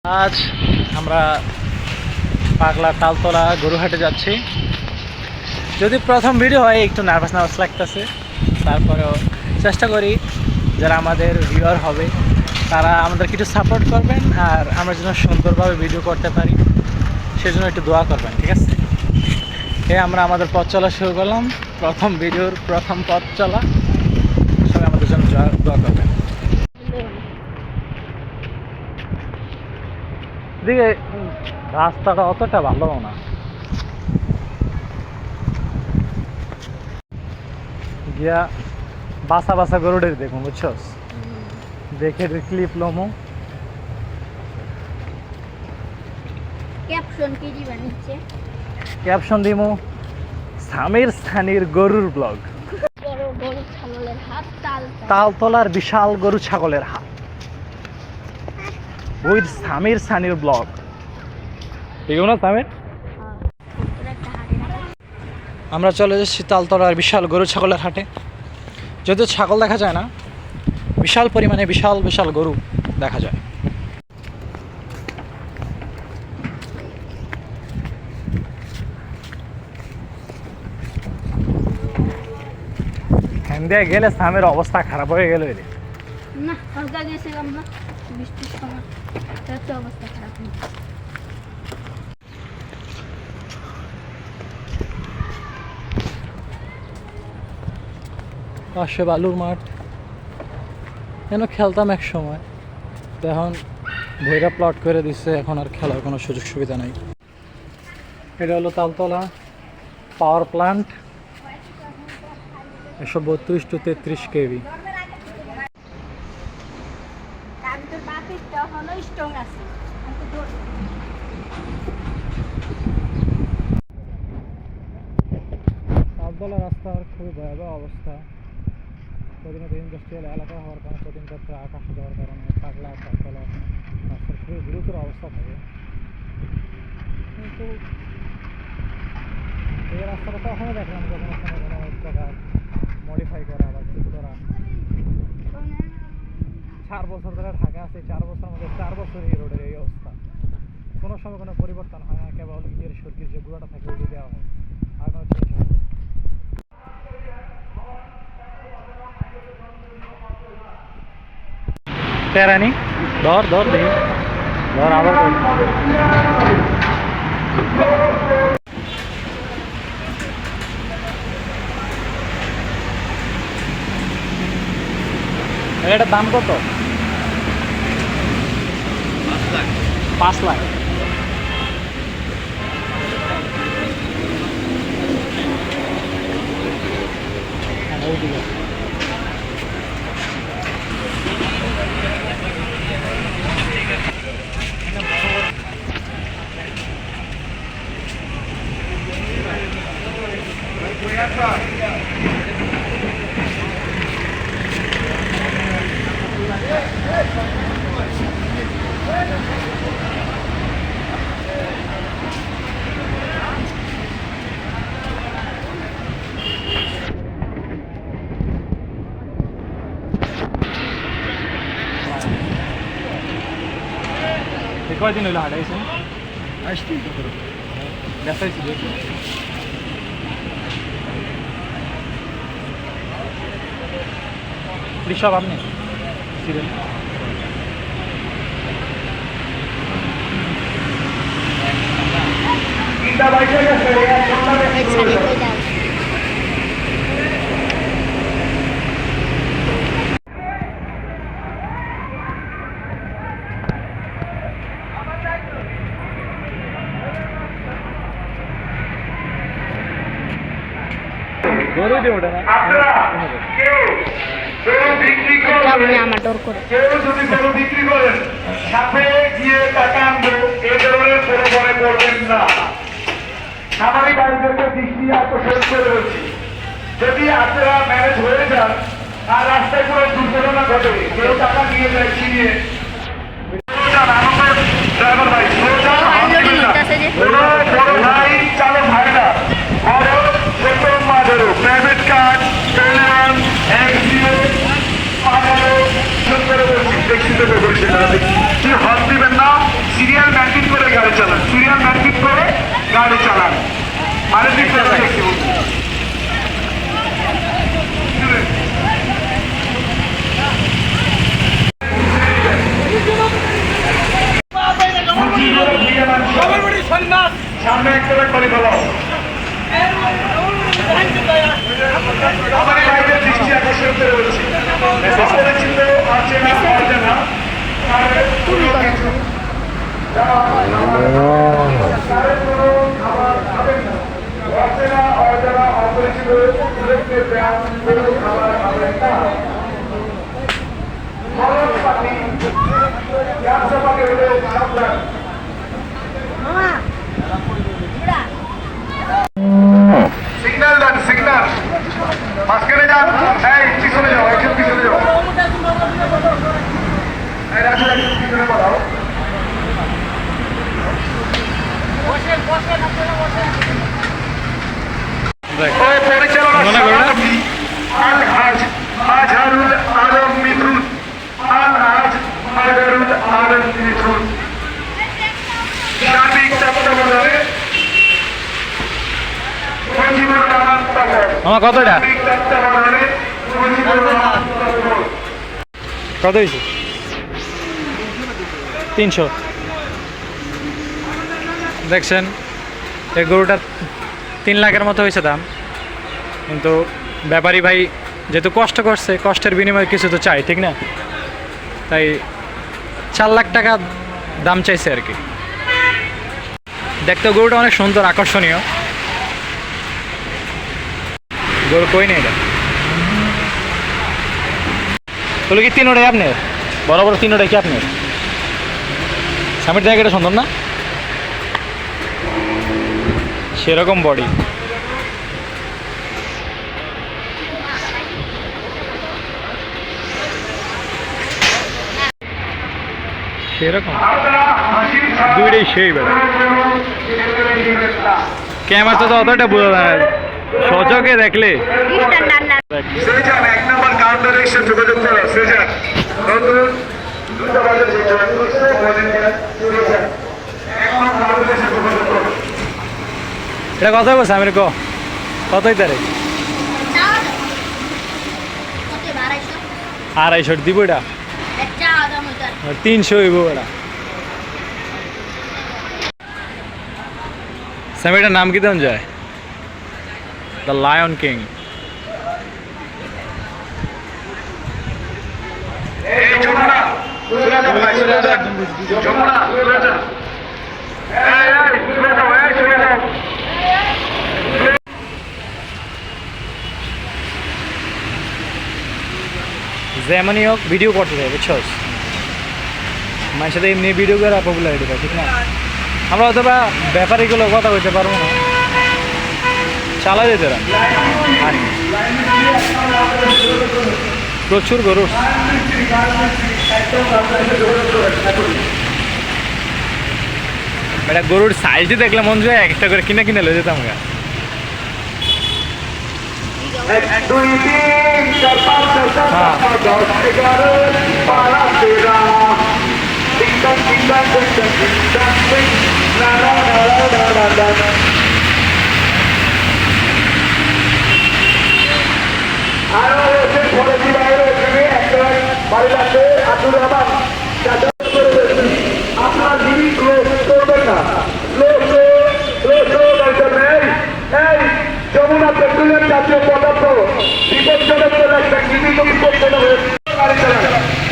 আজ আমরা পাগলা তালতলা গরুহাটে যাচ্ছি। যদি প্রথম ভিডিও হয় একটু নার্ভাস লাগতেছে, তারপরেও চেষ্টা করি যারা আমাদের ভিউয়ার হবে তারা আমাদের কিছু সাপোর্ট করবেন আর আমরা যেন সুন্দরভাবে ভিডিও করতে পারি সেজন্য একটু দোয়া করবেন, ঠিক আছে? আমরা আমাদের পথ চলা শুরু করলাম, প্রথম ভিডিওর প্রথম পথ চলা। সবাই আমাদের জন্য দোয়া করবেন। দিকে রাস্তাটা অতটা ভালো না, গিয়া বাসা বাসা গরুডের দেখুন, বুঝছস? দেখে ক্লিপ লমো। ক্যাপশন দিমু সামির স্থানীর গরুর ব্লগ, তালতলার বিশাল গরু ছাগলের হাট উইথ সামির স্থানীর ব্লগ। ঠিক না সামির? আমরা চলে যাচ্ছি তালতলার বিশাল গরু ছাগলের হাটে। যদিও ছাগল দেখা যায় না, বিশাল পরিমাণে বিশাল বিশাল গরু দেখা যায়। হ্যান্দিয়া গেলে সামের অবস্থা খারাপ হয়ে গেল। না, হালকা গেছিলাম না, বৃষ্টির সময় তো অবস্থা খারাপ নেই। পাশে বালুর মাঠ, কেন খেলতাম এক সময়, এখন ভৈরা প্লট করে দিচ্ছে, এখন আর খেলার কোনো সুযোগ সুবিধা নাই। এটা হলো Taltala power plant, 132 to 33 KV. Taltala রাস্তার খুবই ভয়াবহ অবস্থা। প্রতিনিয়ত ইন্ডাস্ট্রিয়াল এলাকা হওয়ার কারণে, প্রতিনিয়ত ট্রাক আসা যাওয়ার কারণে পাগলা তালতলা রাস্তার খুবই গুরুতর অবস্থা থাকে। কিন্তু এই রাস্তাটা তখনও দেখলাম যখন ওখানে কোনো জায়গা মডিফাই করা বা কিছু করা। 4 বছর ধরে ঢাকা আছে, 4 বছরের মধ্যে 4 বছর এই রোডের এই অবস্থা। কোনো সময় কোনো পরিবর্তন হয় না, কেবল ইটের সুরকির যে গুঁড়াটা থাকে ওই দেওয়া হয়, আর কোনো চেঞ্জ হয় না। তেরানি ধর ধর দেখি ধর আবার এটার দাম কত? 5 লাখ। কয়দিন হইলো হাঁটাইছেন? আসছি দেখাইছি দেখি। সব আপনি ছিলেন? গরুই দিয়ে ওঠে না। আমার ডর করে কেউ যদি গরু বিক্রি করেন সাথে গিয়ে টাকা আনবো, এ ধরনের কোনো মনে করবেন না। সামাজিক আয়োজকের দৃষ্টি আকর্ষণ করে রয়েছি, যদি আপনারা ম্যানেজ হয়ে যান আর রাস্তায় কোনো দুর্ঘটনা ঘটে, কেউ টাকা নিয়ে যায় ছিনিয়ে, ড্রাইভার ভাই বড় ভাই চালক ভাইরা প্রাইভেট কার কি হাত দিবেন না। সামনে একটা করে ফেলাও। আমার এই ভাইদের দৃষ্টি আকর্ষণ করে বলছি, অপরিচিত অচেনা অজানা তাদের কোনো কিছু তাদের কোনো খাবার খাবেন না। অচেনা অজানা অপরিচিত লোকদের ব্যায়াম কোনো খাবার খাবেন না। খরচ পাতি ব্যবসা পাতি হলেও সাবধান। সিগন্যাল দেন, সিগন্যাল মাঝখানে যান, এই পিছনে যাও, একটু পিছনে যাও, এই রাজু একটু পিছনে পাঠাও। ও পরিচালনা সভাপতি আল-হাজ আজহারুল আলম মিথুন, আল-হাজ আজহারুল আলম মিথুন সার্বিক তত্ত্বাবধানে সঞ্জীবন রহমান তপন, আমার কতটা সার্বিক তত্ত্বাবধানে সঞ্জীবন রহমান তপন। কত হয়েছে? 300। দেখছেন এই গরুটার 3 লাখের মতো হয়েছে দাম, কিন্তু ব্যাপারী ভাই যেহেতু কষ্ট করছে, কষ্টের বিনিময়ে কিছু তো চাই, ঠিক না? তাই 4 লাখ টাকা দাম চাইছে আর কি। দেখতে গরুটা অনেক সুন্দর, আকর্ষণীয় গরু। কই নেই এটা বলে কি 3টাই আপনার? বড় বড় 3টাই কি আপনার? সামনের জায়গাটা সুন্দর না? সেরকম বডি, সেরকম দুইটাই সেই বেড়া। ক্যামেরা তো অতটা বোঝা যায় না, সচকে দেখলে। সেজান এক নম্বর কাউন্টারে এসে যোগাযোগ করো। সেজান নতুন দূতাবাসের যে জয়েন করছে ভলেন্টিয়ার সেজান এক নম্বর কাউন্টারে এসে যোগাযোগ করো। এটা কত বলছে আমি কতই তারে? 250 দিব এটা, 300 হইব এটা। স্যামিটার নাম কি দেন যায়? The lion king. এই যমুনা সুরে যাও ভাই, সুরে যাও যমুনা, সুরে যাও, এই সুরে যাও, এই সুরে যাও। যেমনই হোক ভিডিও করতে চাই, বুঝছস? মানুষের সাথে এমনি ভিডিও করা পপুলারিটি পায়, ঠিক না? আমরা হয়তো বা ব্যাপারীগুলো কথা বলতে পারবো না, চালা যেতে না। প্রচুর গরু, এটা গরুর সাইজই দেখলে মন যায় একটা করে কিনে কিনে লয়ে যেতাম গা। 1 2 3 4 5 6 7 8 9 10 11 12 13 টিং টং টিং টং টিং টং টিং টং টিং লা লা লা লা লা লা লা। আরো এসে পরে দি বাইরে এখানে একটা বাড়ি আছে আব্দুল রহমান চাচা করে দিয়েছেন। আপনার যিনি ক্লোজ করবেন না, ক্লোজ দরকার নেই। এই যমুনা পেট্রোলিয়াম জাতীয় পদার্থ বিপজ্জনক বলে একটা কৃষি বিপজ্জনক হয়েছে।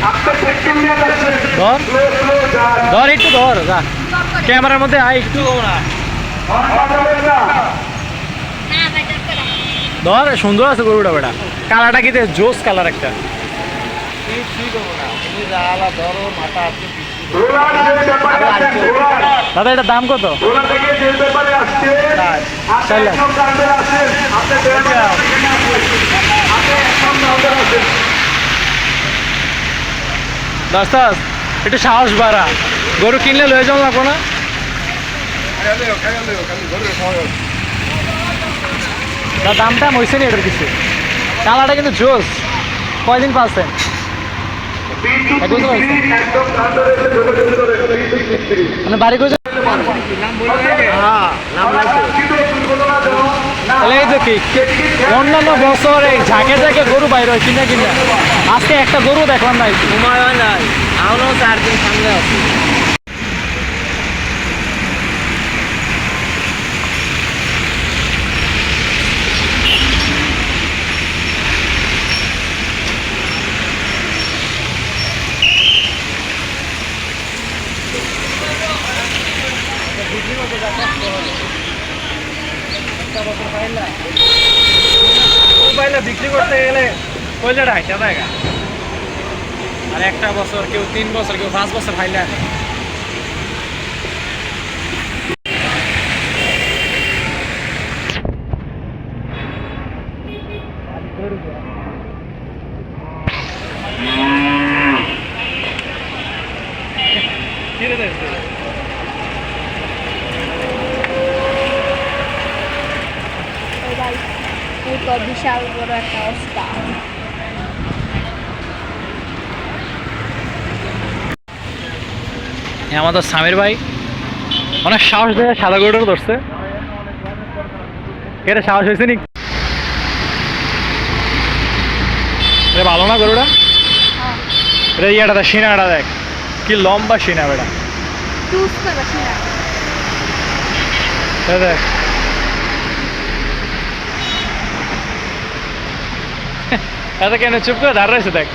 আপনার পেট্রোলিয়াম আছে, ধর যান ধর একটু ধর, যা ক্যামেরার মধ্যে আয় একটু ধর। সুন্দর আছে গরুটা, বেটা কালারটা কি জোস কালার একটা। দাদা এটার দাম কত? 4 লাখ। দোস্ত একটু সাহস বাড়া, গরু কিনলে লয়ে যাও লাগবো না? দাম টাম হয়েছে নি এটার কিছু? কালারটা কিন্তু জোস। কয়দিন পাচ্ছেন? মানে বাড়ি করে তাহলে এই তো কি অন্যান্য বছর এই ঝাঁকে ঝাঁকে গরু বাইরে হয় কিনা কিনা, আজকে একটা গরু দেখলাম নাই। সময় হয় নাই, এখনো 4 দিন সামনে আছে। বিক্রি করতে যা কষ্ট হবে একটা বছর পাইলা ওই পাইলা বিক্রি করতে গেলে কইলে হাইটা জায়গা আর একটা বছর কেউ 3 বছর কেউ 5 বছর পাইলা বিশাল বড় একটা অবস্থা। আমাদের স্বামীর ভাই অনেক সাহস দেয় সাদা গরুটা ধরছে কেটে সাহস হয়েছে নি ভালো না গরুটা এটা ইয়েটা সিনাটা দেখ কি লম্বা সিনা বেটা দেখ এত কেন চুপ করে দাঁড় রয়েছে দেখ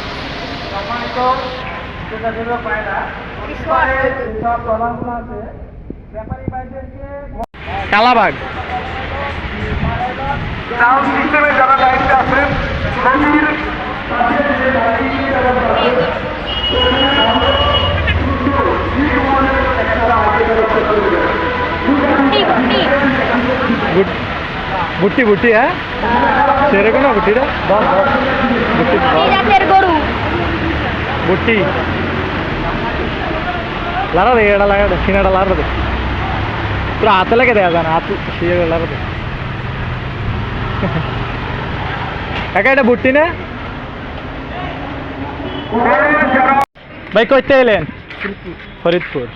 কালাবাগ সাউন্ড সিস্টেমে যারা দায়িত্বে আছেন নদীর বুটি বুটি হ্যাঁ সেরকম না বুটিটা বুটি গরু বুটি লারা দে এটা লাগা দে সিনাটা লারা দে পুরো হাতে লেগে দেয়া যায় না হাত সিয়ে লারা দে কাকা এটা বুটি না ভাই কইতে এলেন ফরিদপুর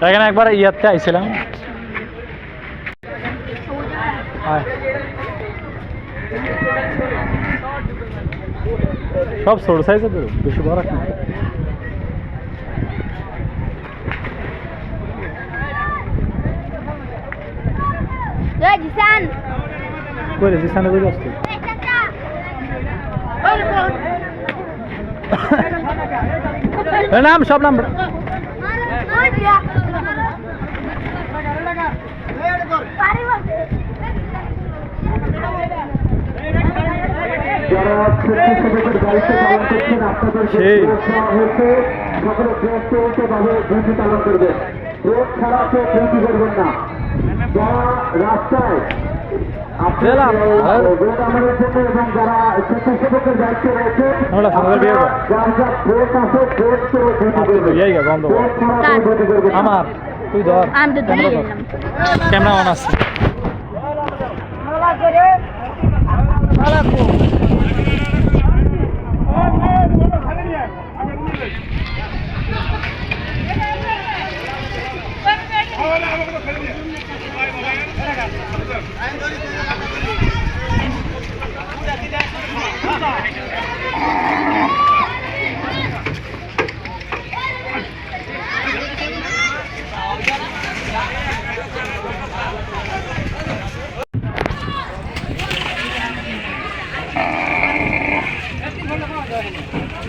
এখানে একবার ইয়াতে আইছিলাম সব ছোট সাইজে তো বেশি বড় না জিসান কই জিসানে কই আসছে নাম সব নাম যারা স্বেচ্ছাসেবকের দায়িত্ব পালন করছেন আপনাদের হয়েছে সকলে ব্যক্তিগতভাবে ডিউটি পালন করবেন রোড ছাড়া কেউ ডিউটি করবেন না যারা রাস্তায় রোড আমাদের জন্য এবং যারা স্বেচ্ছাসেবকের দায়িত্ব রয়েছে যার যা ভোট আছে ভোট করে ডিউটি করবেন আমার তুই ধর ক্যামেরা অন আছে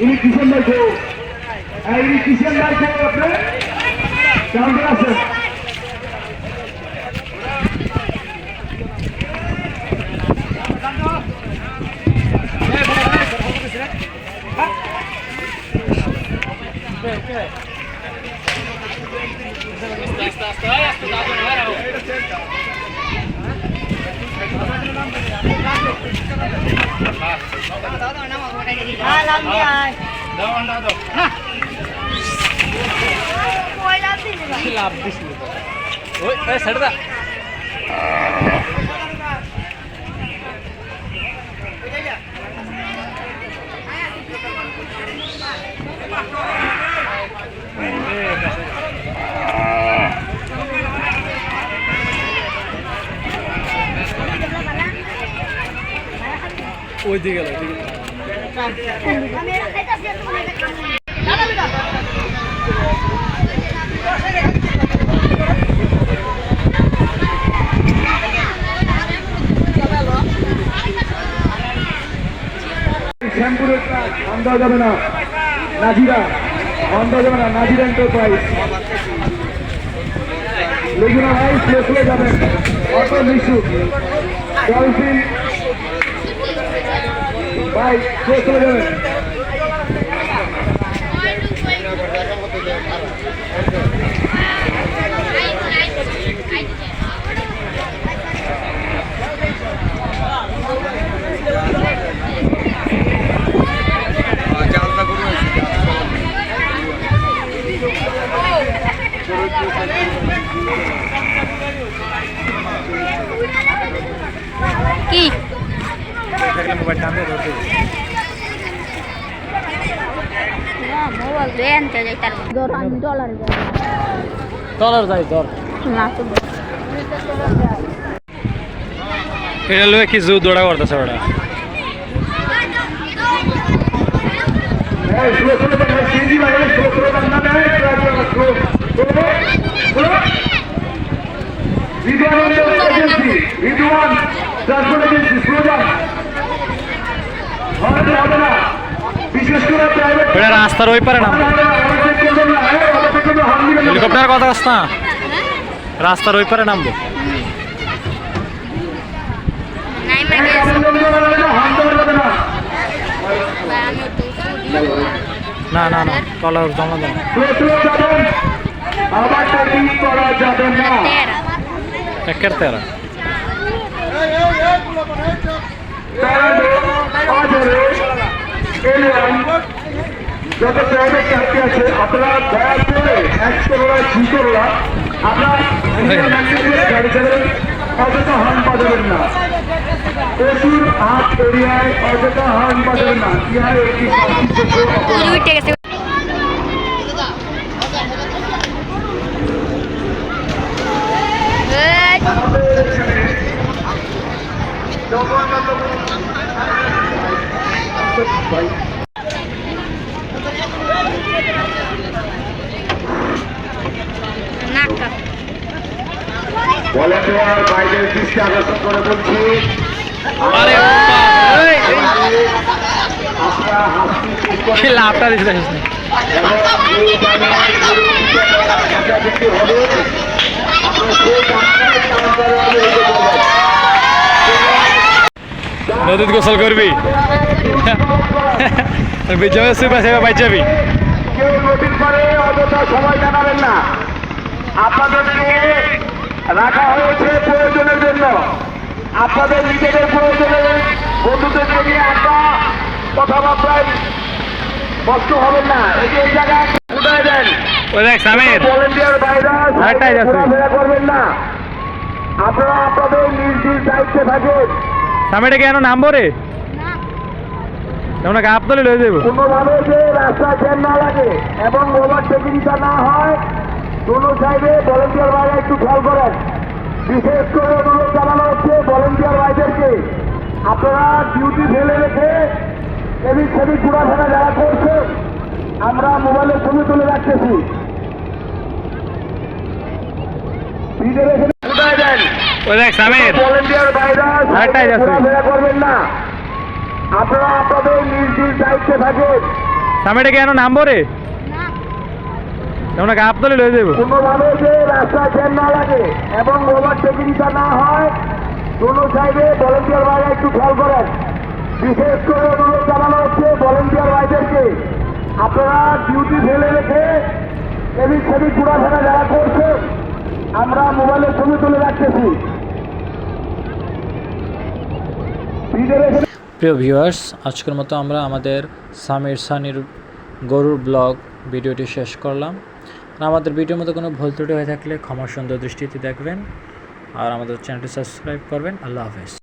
ইনি কিষেন ভাই কেউ ইনি কিষেন ভাই কেউ আপনি কেমন আছেন লাভ দিছিল ওই ছেড়ে দা ওই দিকে গেল শ্যামপুরের হর্ন দেওয়া যাবে না। নাজিরা হর্ন দেওয়া যাবে না। নাজিরা এন্টারপ্রাইজ লেগুনা ভাই স্লো যাবেন। অটো মিশু ডলফিন ভাই স্লো যাবেন। কি মোবাইল টানতে ধরতে মোবাইল রেন্টে যাইতার $100 ডলার যাই ধর না তো এটা লোক কি জু দৌড়া করতেছে ওটা স্লো যাবেন। সিজি বাজারে স্লো না দেয় রিদওয়ান ট্রান্সপোর্ট এজেন্সি স্লো যান। হবে না বিশেষ করে প্রাইভেট ওটা রাস্তার ওই পারে নামবো হেলিকপ্টার কথা কাছ না রাস্তার ওই পারে নামবো নাই মানে না না না কলার জমা দেন আবার ট্রেকিং করা যাবে না। একের তেরা যত প্রাইভেট চাকরি আছে আপনারা দয়া করে 100 আপনার গাড়ি চালাবেন। অযথা হর্ন বাজাবেন না। প্রচুর হাত এরিয়ায় অযথা হর্ন বাজাবেন না। ইহার একটি উঠে গেছে নাকা ভলেন্টিয়ার বাইরের দৃষ্টি আকর্ষণ করে বলছি আরে আপনারা হাসি লাভটা দিতে এবং এই জায়গায় হবে আপনার সেই নদীত গোসল করবি বিজয় সুপার সেবা পাই যাবি কেউ নদীর পারে অযথা সময় জানাবেন না। আপনাদেরকে রাখা হয়েছে প্রয়োজনের জন্য। আপনাদের নিজেদের প্রয়োজনে বন্ধুদেরকে নিয়ে আড্ডা কথাবার্তায় কষ্ট হবেন না। এই জায়গায় উঠায় দেন। ওই দেখ সামির ভলেন্টিয়ার ভাইরা আরেকটাই যাচ্ছে। ঘোরাফেরা করবেন না। আপনারা আপনাদের নিজ নিজ দায়িত্বে থাকেন। সামিরটা কেন নামবো রে তোমরা গাপ তলে লয়ে যাবো কোনোভাবে যে রাস্তা জ্যাম না লাগে এবং ওভারটেকিংটা না হয় কোনো সাইডে ভলেন্টিয়ার ভাইরা একটু খেয়াল করেন। বিশেষ করে অনুরোধ জানানো হচ্ছে ভলেন্টিয়ার ভাইদেরকে আপনারা ডিউটি ফেলে রেখে এদিক সেদিক ঘোরাফেরা যারা করছে আমরা মোবাইলের ছবি তুলে রাখতেছি। ভিড়ে রেখে উঠায় দেন। ওই দেখ সামির ভলেন্টিয়ার ভাইরা আরেকটাই যাচ্ছে। ঘোরাফেরা করবেন না। আপনারা আপনাদের নিজ নিজ দায়িত্বে থাকেন। সামিরটা কেন নামবো রে তোমরা গাপ তলে লয়ে যাবো কোনোভাবে যে রাস্তা জ্যাম না লাগে এবং ওভারটেকিংটা না হয় কোনো সাইডে ভলেন্টিয়ার ভাইরা একটু খেয়াল করেন। বিশেষ করে অনুরোধ জানানো হচ্ছে ভলেন্টিয়ার ভাইদেরকে আপনারা ডিউটি ফেলে রেখে এদিক সেদিক ঘোরাফেরা যারা করছে আমরা মোবাইলের ছবি তুলে রাখতেছি। ভিড়ে রেখে প্রিয় ভিউয়ার্স আজকের মতো আমরা আমাদের সামির সানির গরুর ব্লগ ভিডিওটি শেষ করলাম। আর আমাদের ভিডিওর মতো কোনো ভুল ত্রুটি হয়ে থাকলে ক্ষমা সুন্দর দৃষ্টিতে দেখবেন আর আমাদের চ্যানেলটি সাবস্ক্রাইব করবেন। আল্লাহ হাফেজ।